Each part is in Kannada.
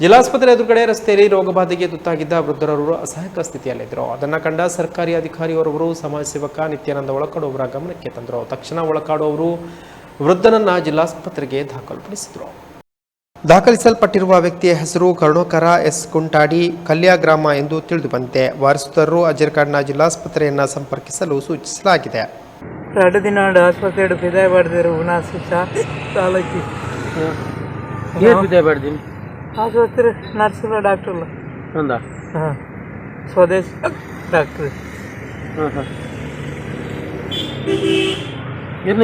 ಜಿಲ್ಲಾಸ್ಪತ್ರೆ ಎದುರುಗಡೆ ರಸ್ತೆಯಲ್ಲಿ ರೋಗಬಾಧೆಗೆ ತುತ್ತಾಗಿದ್ದ ವೃದ್ಧರವರು ಅಸಹಾಯಕ ಸ್ಥಿತಿಯಲ್ಲಿದ್ದರು. ಅದನ್ನು ಕಂಡ ಸರ್ಕಾರಿ ಅಧಿಕಾರಿಯವರವರು ಸಮಾಜ ಸೇವಕ ನಿತ್ಯಾನಂದ ಒಳಕಾಡು ಅವರ ಗಮನಕ್ಕೆ ತಂದರು. ತಕ್ಷಣ ಒಳಕಾಡು ಅವರು ವೃದ್ಧನನ್ನ ಜಿಲ್ಲಾಸ್ಪತ್ರೆಗೆ ದಾಖಲಿಸಿದರು. ದಾಖಲಿಸಲ್ಪಟ್ಟಿರುವ ವ್ಯಕ್ತಿಯ ಹೆಸರು ಕರುಣಾಕರ ಎಸ್ ಕುಂಟಾಡಿ, ಕಲ್ಯ ಗ್ರಾಮ ಎಂದು ತಿಳಿದು ಬಂದಿದೆ. ವಾರಸುದಾರರು ಅಜರ್ಕಾಡ್ನ ಜಿಲ್ಲಾಸ್ಪತ್ರೆಯನ್ನು ಸಂಪರ್ಕಿಸಲು ಸೂಚಿಸಲಾಗಿದೆ. 2 ದಿನ ಆಸ್ಪತ್ರೆ ಫಿದಾಯ ಪಡೆದಿರು ತಾಲೂಕಿ ಆಸ್ಪತ್ರೆ ನರ್ಸಲ್ಲ ಡಾಕ್ಟರ್ಲ ಹಾಂ ಸ್ವದೇಶ್ ಡಾಕ್ಟ್ರ್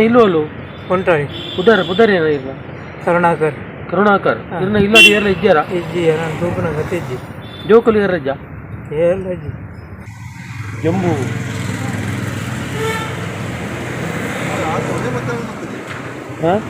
ಇಲ್ಲವಲ್ಲ ಉಂಟಾಗಿ ಪುದರ್ ಏನ ಇಲ್ಲ ಕರುಣಾಕರ್ ಇಲ್ಲ ಎಲ್ಲ ಇದ್ದಾರಾ ನಾನು ತೂಕನ ಗತಿ ಇಜ್ಜಿ ಜೋಕುಲಿ ರಜ್ಜ ಎಲ್ಲ ಇಜ್ಜಿ ಜಂಬೂ ಹಾಂ